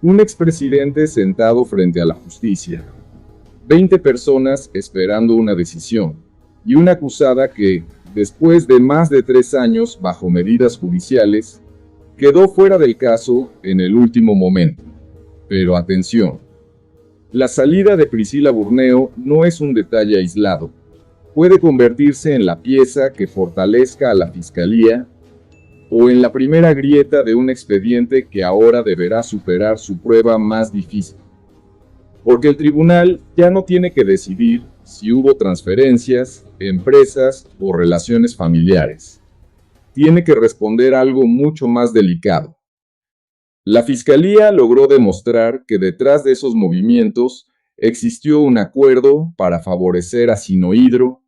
Un expresidente sentado frente a la justicia, 20 personas esperando una decisión, y una acusada que, después de más de 3 años bajo medidas judiciales, quedó fuera del caso en el último momento. Pero atención, la salida de Priscila Burneo no es un detalle aislado. Puede convertirse en la pieza que fortalezca a la Fiscalía o en la primera grieta de un expediente que ahora deberá superar su prueba más difícil. Porque el tribunal ya no tiene que decidir si hubo transferencias, empresas o relaciones familiares. Tiene que responder algo mucho más delicado. La Fiscalía logró demostrar que detrás de esos movimientos existió un acuerdo para favorecer a Sinohydro,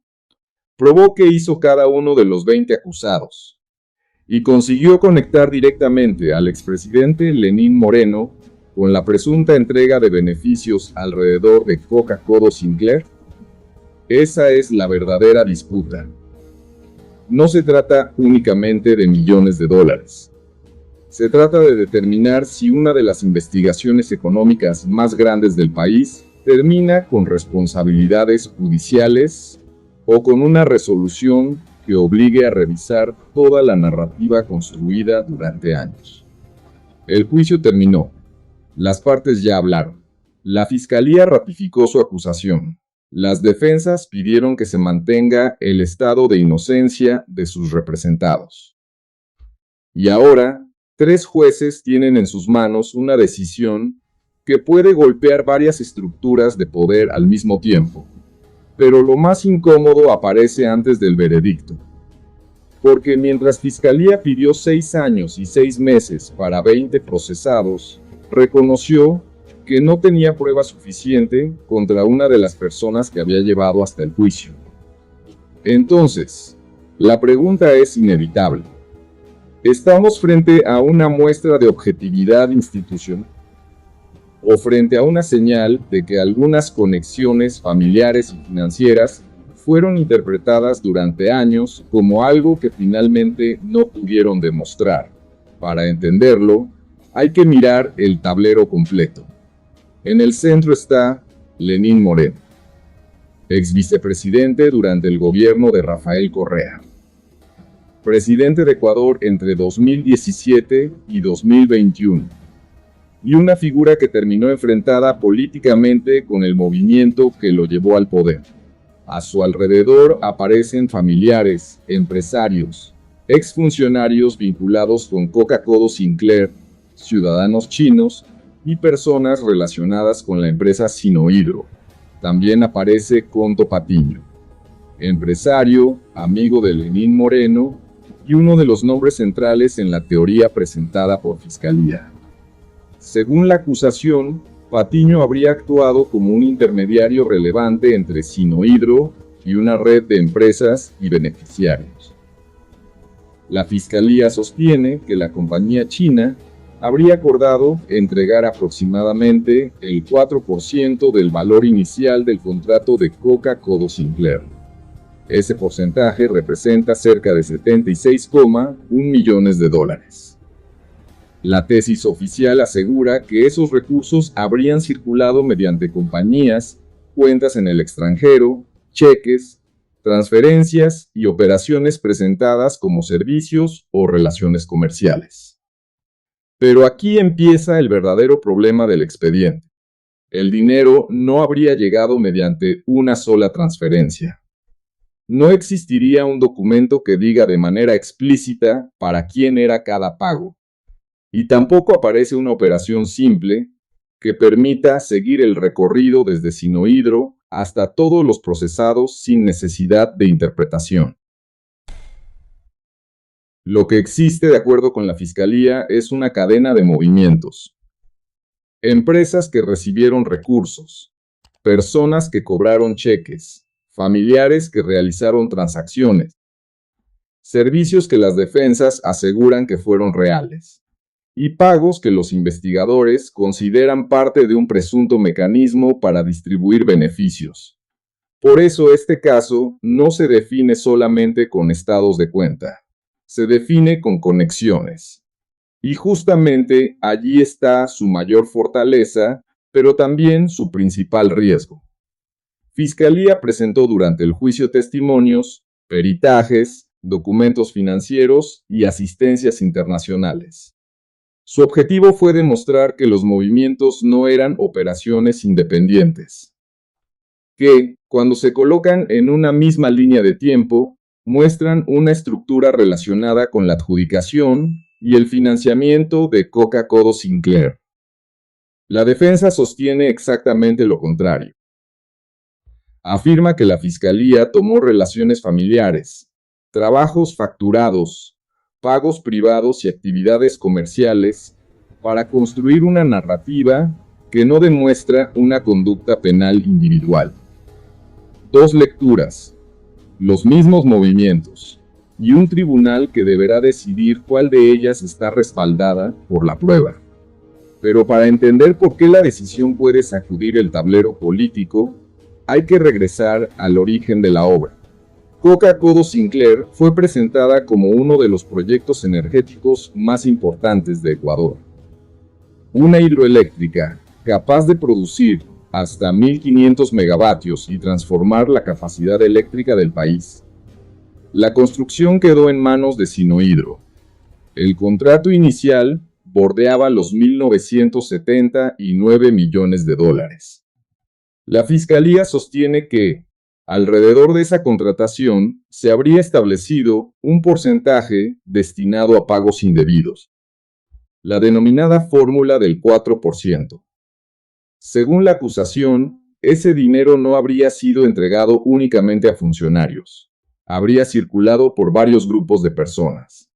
probó qué hizo cada uno de los 20 acusados, y consiguió conectar directamente al expresidente Lenín Moreno con la presunta entrega de beneficios alrededor de Coca-Cola Sinclair. Esa es la verdadera disputa. No se trata únicamente de millones de dólares. Se trata de determinar si una de las investigaciones económicas más grandes del país termina con responsabilidades judiciales o con una resolución que obligue a revisar toda la narrativa construida durante años. El juicio terminó. Las partes ya hablaron. La Fiscalía ratificó su acusación. Las defensas pidieron que se mantenga el estado de inocencia de sus representados. Y ahora, 3 jueces tienen en sus manos una decisión que puede golpear varias estructuras de poder al mismo tiempo. Pero lo más incómodo aparece antes del veredicto. Porque mientras Fiscalía pidió 6 años y 6 meses para 20 procesados, reconoció que no tenía prueba suficiente contra una de las personas que había llevado hasta el juicio. Entonces, la pregunta es inevitable. ¿Estamos frente a una muestra de objetividad institucional? ¿O frente a una señal de que algunas conexiones familiares y financieras fueron interpretadas durante años como algo que finalmente no pudieron demostrar? Para entenderlo, hay que mirar el tablero completo. En el centro está Lenín Moreno, ex vicepresidente durante el gobierno de Rafael Correa, presidente de Ecuador entre 2017 y 2021, y una figura que terminó enfrentada políticamente con el movimiento que lo llevó al poder. A su alrededor aparecen familiares, empresarios, exfuncionarios vinculados con Coca-Cola Sinclair, ciudadanos chinos y personas relacionadas con la empresa Sinohydro. También aparece Conto Patiño, empresario, amigo de Lenín Moreno y uno de los nombres centrales en la teoría presentada por Fiscalía. Según la acusación, Patiño habría actuado como un intermediario relevante entre Sinohydro y una red de empresas y beneficiarios. La Fiscalía sostiene que la compañía china habría acordado entregar aproximadamente el 4% del valor inicial del contrato de Coca-Cola Sinclair. Ese porcentaje representa cerca de 76,1 millones de dólares. La tesis oficial asegura que esos recursos habrían circulado mediante compañías, cuentas en el extranjero, cheques, transferencias y operaciones presentadas como servicios o relaciones comerciales. Pero aquí empieza el verdadero problema del expediente. El dinero no habría llegado mediante una sola transferencia. No existiría un documento que diga de manera explícita para quién era cada pago. Y tampoco aparece una operación simple que permita seguir el recorrido desde Sinohydro hasta todos los procesados sin necesidad de interpretación. Lo que existe, de acuerdo con la Fiscalía, es una cadena de movimientos. Empresas que recibieron recursos, personas que cobraron cheques, familiares que realizaron transacciones, servicios que las defensas aseguran que fueron reales, y pagos que los investigadores consideran parte de un presunto mecanismo para distribuir beneficios. Por eso este caso no se define solamente con estados de cuenta, se define con conexiones. Y justamente allí está su mayor fortaleza, pero también su principal riesgo. Fiscalía presentó durante el juicio testimonios, peritajes, documentos financieros y asistencias internacionales. Su objetivo fue demostrar que los movimientos no eran operaciones independientes, que, cuando se colocan en una misma línea de tiempo, muestran una estructura relacionada con la adjudicación y el financiamiento de Coca-Cola Sinclair. La defensa sostiene exactamente lo contrario. Afirma que la Fiscalía tomó relaciones familiares, trabajos facturados, pagos privados y actividades comerciales para construir una narrativa que no demuestra una conducta penal individual. Dos lecturas, los mismos movimientos, y un tribunal que deberá decidir cuál de ellas está respaldada por la prueba. Pero para entender por qué la decisión puede sacudir el tablero político, hay que regresar al origen de la obra. Coca-Cola Sinclair fue presentada como uno de los proyectos energéticos más importantes de Ecuador. Una hidroeléctrica capaz de producir hasta 1500 megavatios y transformar la capacidad eléctrica del país. La construcción quedó en manos de Sinohidro. El contrato inicial bordeaba los 1.979 millones de dólares. La Fiscalía sostiene que, alrededor de esa contratación, se habría establecido un porcentaje destinado a pagos indebidos, la denominada fórmula del 4%. Según la acusación, ese dinero no habría sido entregado únicamente a funcionarios. Habría circulado por varios grupos de personas.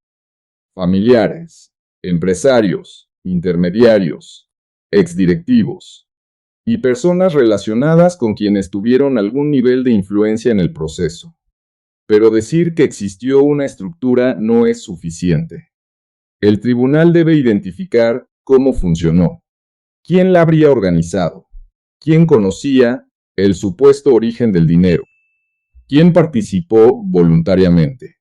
Familiares, empresarios, intermediarios, exdirectivos y personas relacionadas con quienes tuvieron algún nivel de influencia en el proceso. Pero decir que existió una estructura no es suficiente. El tribunal debe identificar cómo funcionó. ¿Quién la habría organizado? ¿Quién conocía el supuesto origen del dinero? ¿Quién participó voluntariamente?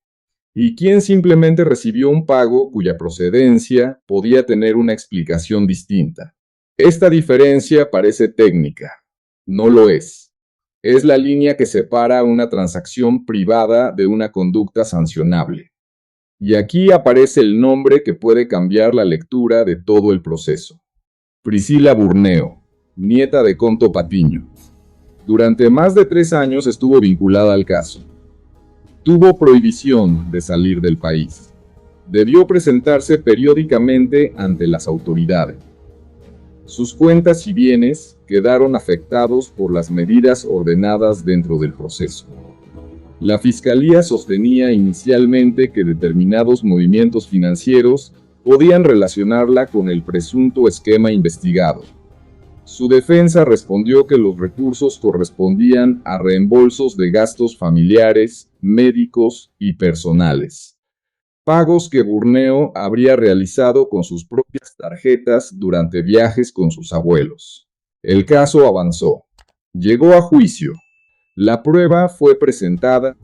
¿Y quién simplemente recibió un pago cuya procedencia podía tener una explicación distinta? Esta diferencia parece técnica. No lo es. Es la línea que separa una transacción privada de una conducta sancionable. Y aquí aparece el nombre que puede cambiar la lectura de todo el proceso. Priscila Burneo, nieta de Conto Patiño. Durante más de 3 años estuvo vinculada al caso. Tuvo prohibición de salir del país. Debió presentarse periódicamente ante las autoridades. Sus cuentas y bienes quedaron afectados por las medidas ordenadas dentro del proceso. La Fiscalía sostenía inicialmente que determinados movimientos financieros podían relacionarla con el presunto esquema investigado. Su defensa respondió que los recursos correspondían a reembolsos de gastos familiares, médicos y personales. Pagos que Burneo habría realizado con sus propias tarjetas durante viajes con sus abuelos. El caso avanzó. Llegó a juicio. La prueba fue presentada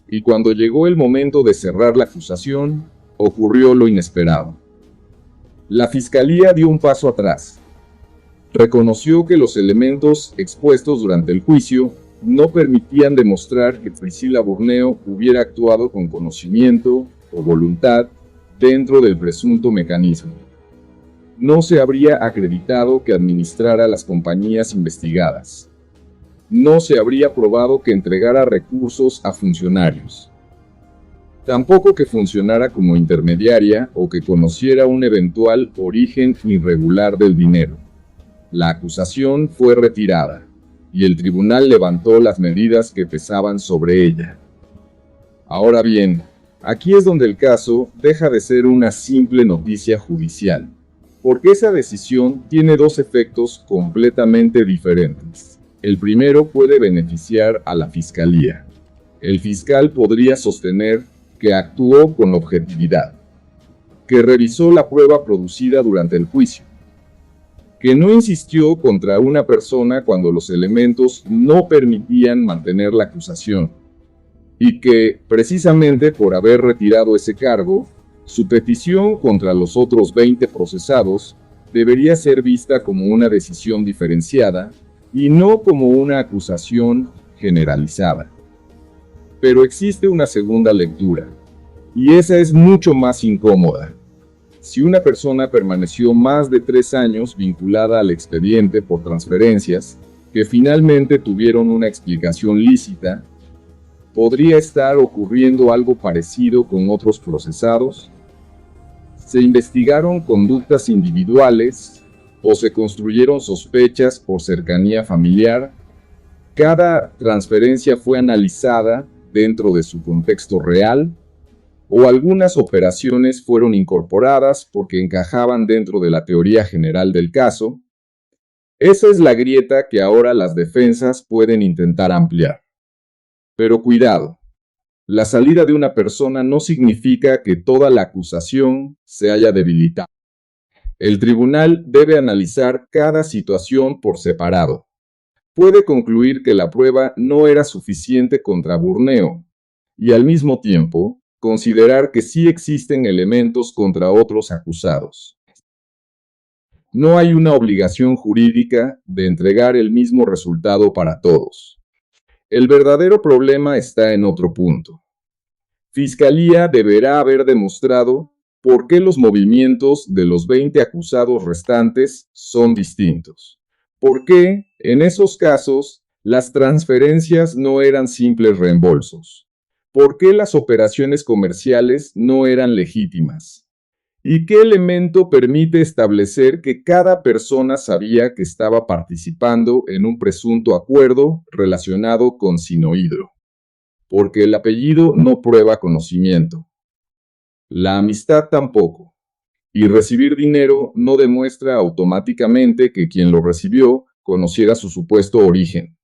y cuando llegó el momento de cerrar la acusación, ocurrió lo inesperado. La Fiscalía dio un paso atrás. Reconoció que los elementos expuestos durante el juicio no permitían demostrar que Priscila Burneo hubiera actuado con conocimiento o voluntad dentro del presunto mecanismo. No se habría acreditado que administrara las compañías investigadas. No se habría probado que entregara recursos a funcionarios. Tampoco que funcionara como intermediaria o que conociera un eventual origen irregular del dinero. La acusación fue retirada, y el tribunal levantó las medidas que pesaban sobre ella. Ahora bien, aquí es donde el caso deja de ser una simple noticia judicial, porque esa decisión tiene dos efectos completamente diferentes. El primero puede beneficiar a la Fiscalía. El fiscal podría sostener que actuó con objetividad, que revisó la prueba producida durante el juicio, que no insistió contra una persona cuando los elementos no permitían mantener la acusación, y que, precisamente por haber retirado ese cargo, Su petición contra los otros 20 procesados debería ser vista como una decisión diferenciada y no como una acusación generalizada. Pero existe una segunda lectura, y esa es mucho más incómoda. Si una persona permaneció más de 3 años vinculada al expediente por transferencias, que finalmente tuvieron una explicación lícita, ¿podría estar ocurriendo algo parecido con otros procesados? ¿Se investigaron conductas individuales o se construyeron sospechas por cercanía familiar? ¿Cada transferencia fue analizada dentro de su contexto real? ¿O algunas operaciones fueron incorporadas porque encajaban dentro de la teoría general del caso? Esa es la grieta que ahora las defensas pueden intentar ampliar. Pero cuidado, la salida de una persona no significa que toda la acusación se haya debilitado. El tribunal debe analizar cada situación por separado. Puede concluir que la prueba no era suficiente contra Burneo, y al mismo tiempo, considerar que sí existen elementos contra otros acusados. No hay una obligación jurídica de entregar el mismo resultado para todos. El verdadero problema está en otro punto. Fiscalía deberá haber demostrado por qué los movimientos de los 20 acusados restantes son distintos. ¿Por qué, en esos casos, las transferencias no eran simples reembolsos? ¿Por qué las operaciones comerciales no eran legítimas? ¿Y qué elemento permite establecer que cada persona sabía que estaba participando en un presunto acuerdo relacionado con Sinohydro? Porque el apellido no prueba conocimiento. La amistad tampoco. Y recibir dinero no demuestra automáticamente que quien lo recibió conociera su supuesto origen.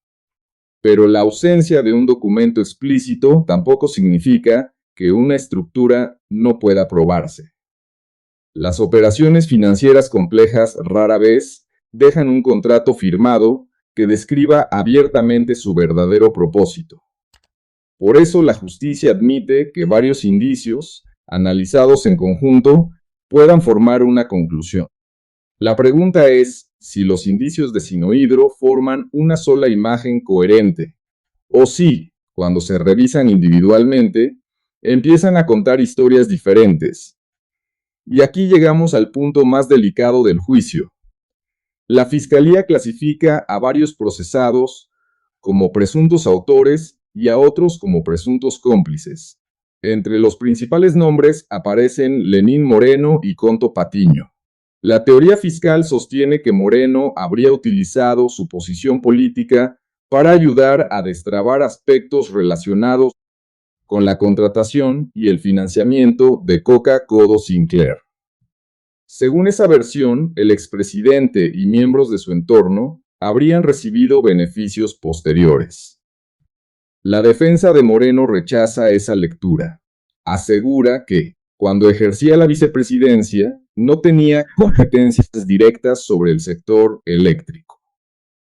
Pero la ausencia de un documento explícito tampoco significa que una estructura no pueda probarse. Las operaciones financieras complejas rara vez dejan un contrato firmado que describa abiertamente su verdadero propósito. Por eso la justicia admite que varios indicios, analizados en conjunto, puedan formar una conclusión. La pregunta es si los indicios de Sinohydro forman una sola imagen coherente, o si, cuando se revisan individualmente, empiezan a contar historias diferentes. Y aquí llegamos al punto más delicado del juicio. La Fiscalía clasifica a varios procesados como presuntos autores y a otros como presuntos cómplices. Entre los principales nombres aparecen Lenín Moreno y Conto Patiño. La teoría fiscal sostiene que Moreno habría utilizado su posición política para ayudar a destrabar aspectos relacionados con la contratación y el financiamiento de Coca-Codo Sinclair. Según esa versión, el expresidente y miembros de su entorno habrían recibido beneficios posteriores. La defensa de Moreno rechaza esa lectura. Asegura que, cuando ejercía la vicepresidencia, no tenía competencias directas sobre el sector eléctrico.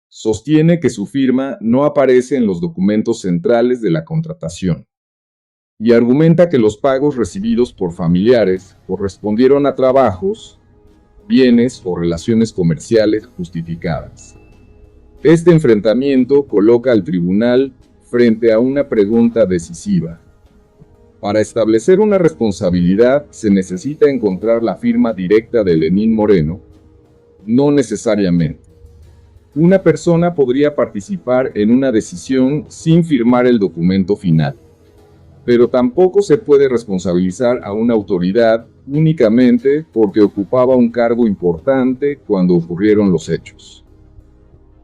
Sostiene que su firma no aparece en los documentos centrales de la contratación. Y argumenta que los pagos recibidos por familiares correspondieron a trabajos, bienes o relaciones comerciales justificadas. Este enfrentamiento coloca al tribunal frente a una pregunta decisiva. Para establecer una responsabilidad se necesita encontrar la firma directa de Lenín Moreno. No necesariamente. Una persona podría participar en una decisión sin firmar el documento final. Pero tampoco se puede responsabilizar a una autoridad únicamente porque ocupaba un cargo importante cuando ocurrieron los hechos.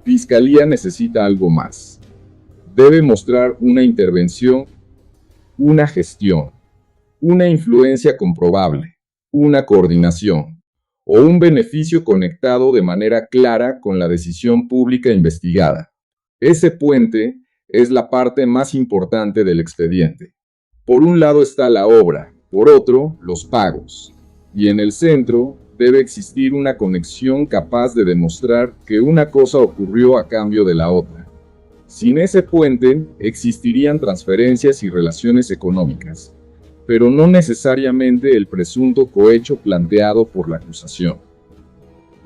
Fiscalía necesita algo más. Debe mostrar una intervención, una gestión, una influencia comprobable, una coordinación, o un beneficio conectado de manera clara con la decisión pública investigada. Ese puente es la parte más importante del expediente. Por un lado está la obra, por otro, los pagos. Y en el centro debe existir una conexión capaz de demostrar que una cosa ocurrió a cambio de la otra. Sin ese puente, existirían transferencias y relaciones económicas, pero no necesariamente el presunto cohecho planteado por la acusación.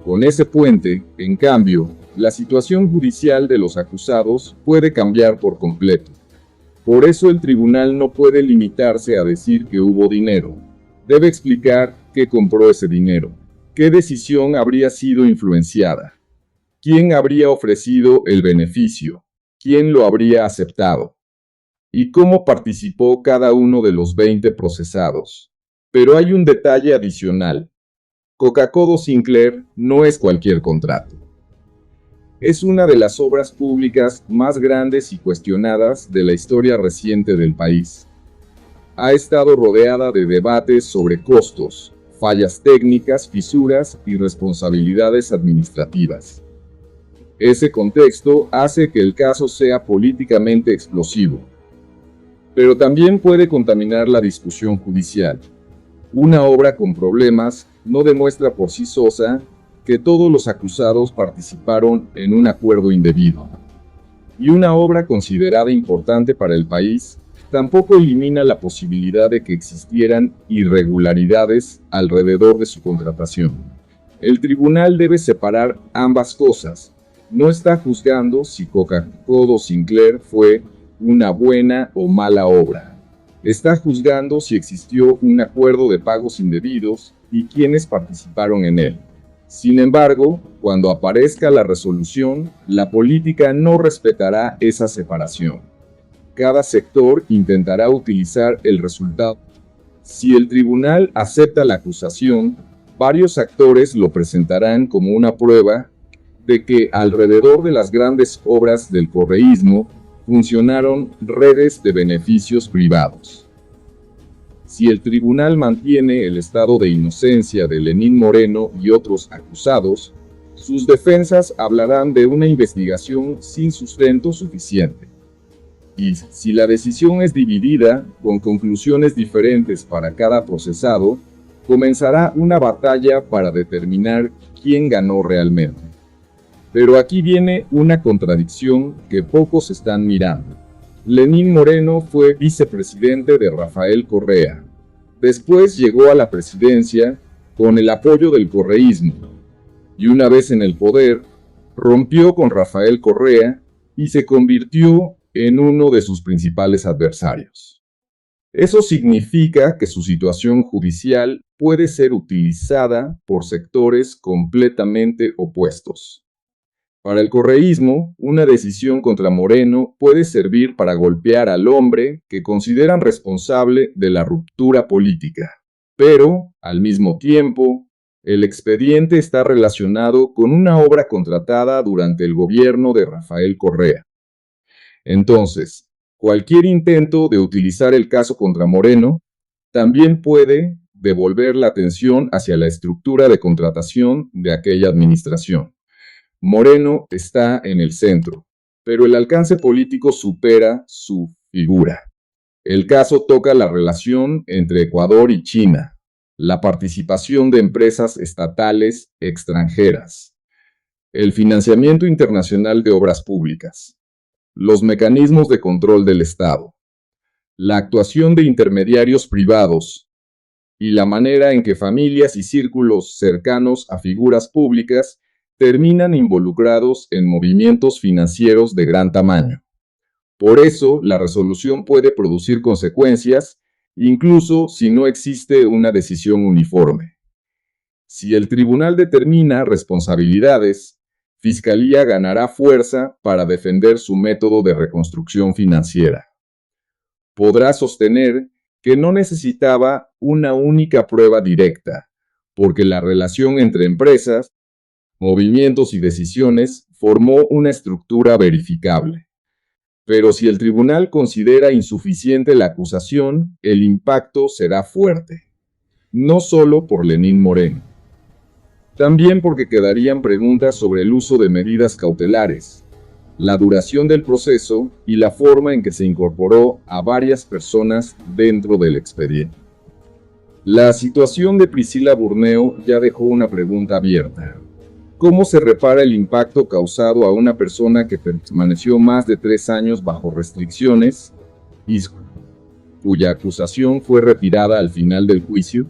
Con ese puente, en cambio, la situación judicial de los acusados puede cambiar por completo. Por eso el tribunal no puede limitarse a decir que hubo dinero. Debe explicar qué compró ese dinero, qué decisión habría sido influenciada, quién habría ofrecido el beneficio, quién lo habría aceptado, y cómo participó cada uno de los 20 procesados. Pero hay un detalle adicional. Coca-Cola Sinclair no es cualquier contrato. Es una de las obras públicas más grandes y cuestionadas de la historia reciente del país. Ha estado rodeada de debates sobre costos, fallas técnicas, fisuras y responsabilidades administrativas. Ese contexto hace que el caso sea políticamente explosivo, pero también puede contaminar la discusión judicial. Una obra con problemas no demuestra por sí sola que todos los acusados participaron en un acuerdo indebido. Y una obra considerada importante para el país tampoco elimina la posibilidad de que existieran irregularidades alrededor de su contratación. El tribunal debe separar ambas cosas. No está juzgando si Coca-Cola Sinclair fue una buena o mala obra. Está juzgando si existió un acuerdo de pagos indebidos y quiénes participaron en él. Sin embargo, cuando aparezca la resolución, la política no respetará esa separación. Cada sector intentará utilizar el resultado. Si el tribunal acepta la acusación, varios actores lo presentarán como una prueba de que alrededor de las grandes obras del correísmo funcionaron redes de beneficios privados. Si el tribunal mantiene el estado de inocencia de Lenín Moreno y otros acusados, sus defensas hablarán de una investigación sin sustento suficiente. Y si la decisión es dividida, con conclusiones diferentes para cada procesado, comenzará una batalla para determinar quién ganó realmente. Pero aquí viene una contradicción que pocos están mirando. Lenín Moreno fue vicepresidente de Rafael Correa. Después llegó a la presidencia con el apoyo del correísmo. Y una vez en el poder, rompió con Rafael Correa y se convirtió en uno de sus principales adversarios. Eso significa que su situación judicial puede ser utilizada por sectores completamente opuestos. Para el correísmo, una decisión contra Moreno puede servir para golpear al hombre que consideran responsable de la ruptura política. Pero, al mismo tiempo, el expediente está relacionado con una obra contratada durante el gobierno de Rafael Correa. Entonces, cualquier intento de utilizar el caso contra Moreno también puede devolver la atención hacia la estructura de contratación de aquella administración. Moreno está en el centro, pero el alcance político supera su figura. El caso toca la relación entre Ecuador y China, la participación de empresas estatales extranjeras, el financiamiento internacional de obras públicas, los mecanismos de control del Estado, la actuación de intermediarios privados y la manera en que familias y círculos cercanos a figuras públicas terminan involucrados en movimientos financieros de gran tamaño. Por eso, la resolución puede producir consecuencias, incluso si no existe una decisión uniforme. Si el tribunal determina responsabilidades, Fiscalía ganará fuerza para defender su método de reconstrucción financiera. Podrá sostener que no necesitaba una única prueba directa, porque la relación entre empresas, movimientos y decisiones formó una estructura verificable. Pero si el tribunal considera insuficiente la acusación, el impacto será fuerte. No solo por Lenín Moreno. También porque quedarían preguntas sobre el uso de medidas cautelares, la duración del proceso y la forma en que se incorporó a varias personas dentro del expediente. La situación de Priscila Burneo ya dejó una pregunta abierta. ¿Cómo se repara el impacto causado a una persona que permaneció más de 3 años bajo restricciones y cuya acusación fue retirada al final del juicio?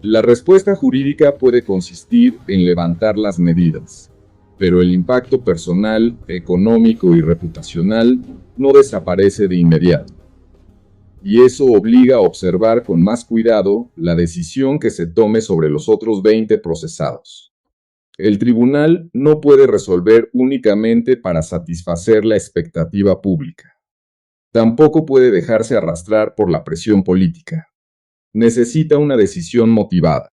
La respuesta jurídica puede consistir en levantar las medidas, pero el impacto personal, económico y reputacional no desaparece de inmediato. Y eso obliga a observar con más cuidado la decisión que se tome sobre los otros 20 procesados. El tribunal no puede resolver únicamente para satisfacer la expectativa pública. Tampoco puede dejarse arrastrar por la presión política. Necesita una decisión motivada.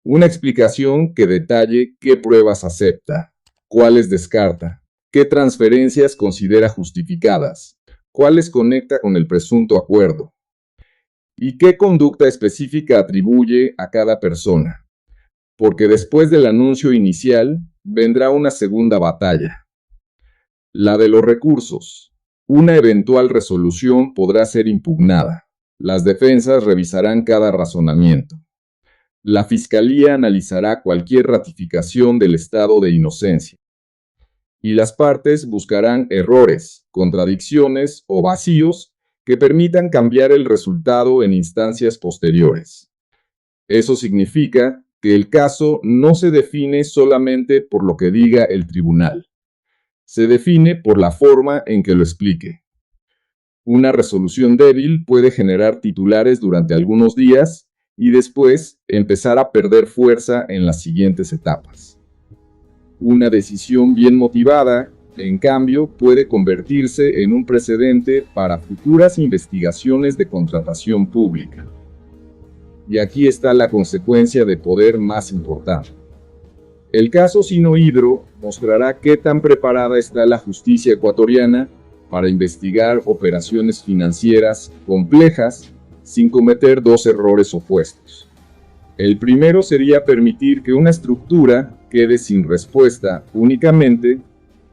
Una explicación que detalle qué pruebas acepta, cuáles descarta, qué transferencias considera justificadas, cuáles conecta con el presunto acuerdo, y qué conducta específica atribuye a cada persona. Porque después del anuncio inicial vendrá una segunda batalla, la de los recursos. Una eventual resolución podrá ser impugnada. Las defensas revisarán cada razonamiento. La Fiscalía analizará cualquier ratificación del estado de inocencia. Y las partes buscarán errores, contradicciones o vacíos que permitan cambiar el resultado en instancias posteriores. Eso significa que el caso no se define solamente por lo que diga el tribunal. Se define por la forma en que lo explique. Una resolución débil puede generar titulares durante algunos días y después empezar a perder fuerza en las siguientes etapas. Una decisión bien motivada, en cambio, puede convertirse en un precedente para futuras investigaciones de contratación pública. Y aquí está la consecuencia de poder más importante. El caso Sinohydro mostrará qué tan preparada está la justicia ecuatoriana para investigar operaciones financieras complejas sin cometer dos errores opuestos. El primero sería permitir que una estructura quede sin respuesta únicamente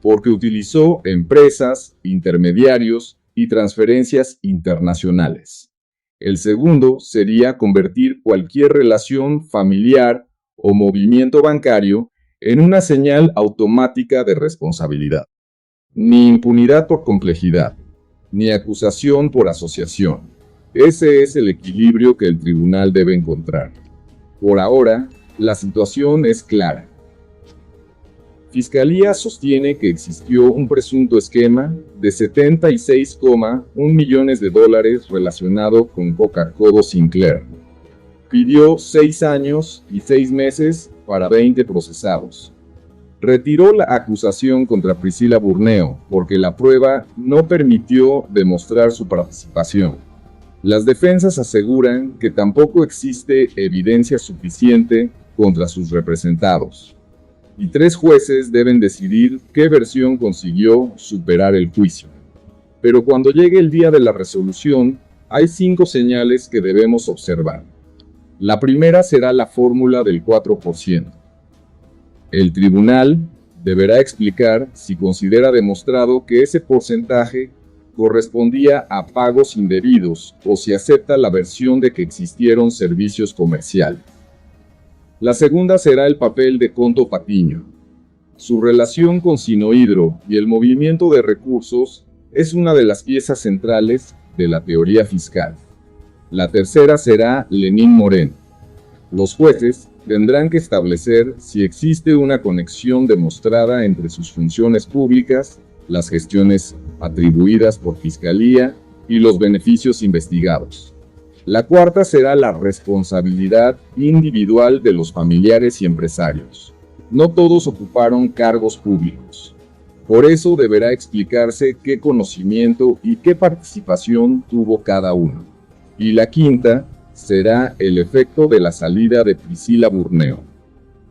porque utilizó empresas, intermediarios y transferencias internacionales. El segundo sería convertir cualquier relación familiar o movimiento bancario en una señal automática de responsabilidad. Ni impunidad por complejidad, ni acusación por asociación. Ese es el equilibrio que el tribunal debe encontrar. Por ahora, la situación es clara. Fiscalía sostiene que existió un presunto esquema de $76,1 millones relacionado con Coca-Cola Sinclair. Pidió 6 años y 6 meses para 20 procesados. Retiró la acusación contra Priscila Burneo porque la prueba no permitió demostrar su participación. Las defensas aseguran que tampoco existe evidencia suficiente contra sus representados. Y 3 jueces deben decidir qué versión consiguió superar el juicio. Pero cuando llegue el día de la resolución, hay 5 señales que debemos observar. La primera será la fórmula del 4%. El tribunal deberá explicar si considera demostrado que ese porcentaje correspondía a pagos indebidos o si acepta la versión de que existieron servicios comerciales. La segunda será el papel de Conto Patiño. Su relación con Sinohydro y el movimiento de recursos es una de las piezas centrales de la teoría fiscal. La tercera será Lenín Moreno. Los jueces tendrán que establecer si existe una conexión demostrada entre sus funciones públicas, las gestiones atribuidas por Fiscalía y los beneficios investigados. La cuarta será la responsabilidad individual de los familiares y empresarios. No todos ocuparon cargos públicos. Por eso deberá explicarse qué conocimiento y qué participación tuvo cada uno. Y la quinta será el efecto de la salida de Priscila Burneo.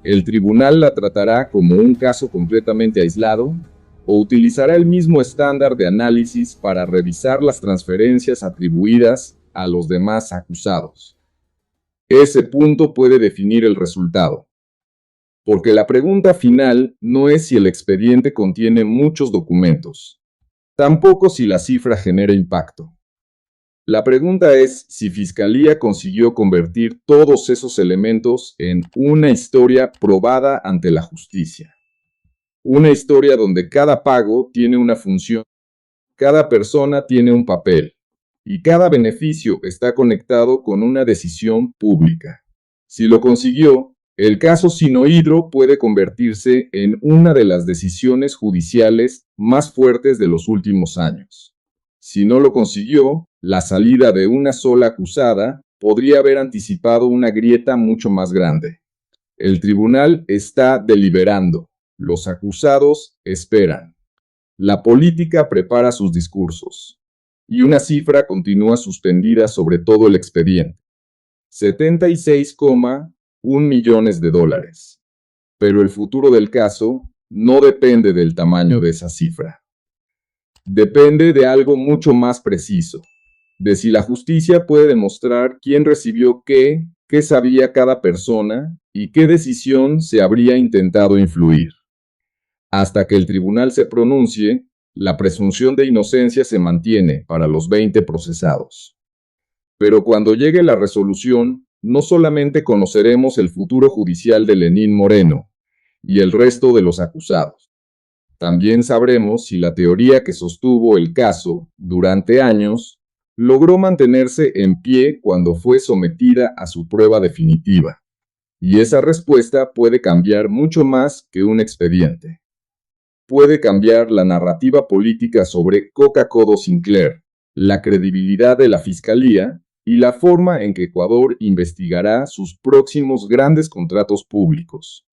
¿El tribunal la tratará como un caso completamente aislado? ¿O utilizará el mismo estándar de análisis para revisar las transferencias atribuidas a los demás acusados? Ese punto puede definir el resultado. Porque la pregunta final no es si el expediente contiene muchos documentos, tampoco si la cifra genera impacto. La pregunta es si Fiscalía consiguió convertir todos esos elementos en una historia probada ante la justicia. Una historia donde cada pago tiene una función, cada persona tiene un papel, y cada beneficio está conectado con una decisión pública. Si lo consiguió, el caso Sinohydro puede convertirse en una de las decisiones judiciales más fuertes de los últimos años. Si no lo consiguió, la salida de una sola acusada podría haber anticipado una grieta mucho más grande. El tribunal está deliberando. Los acusados esperan. La política prepara sus discursos. Y una cifra continúa suspendida sobre todo el expediente. 76,1 millones de dólares. Pero el futuro del caso no depende del tamaño de esa cifra. Depende de algo mucho más preciso. De si la justicia puede demostrar quién recibió qué sabía cada persona y qué decisión se habría intentado influir. Hasta que el tribunal se pronuncie, la presunción de inocencia se mantiene para los 20 procesados. Pero cuando llegue la resolución, no solamente conoceremos el futuro judicial de Lenín Moreno y el resto de los acusados. También sabremos si la teoría que sostuvo el caso durante años logró mantenerse en pie cuando fue sometida a su prueba definitiva. Y esa respuesta puede cambiar mucho más que un expediente. Puede cambiar la narrativa política sobre Coca-Cola Sinclair, la credibilidad de la fiscalía y la forma en que Ecuador investigará sus próximos grandes contratos públicos.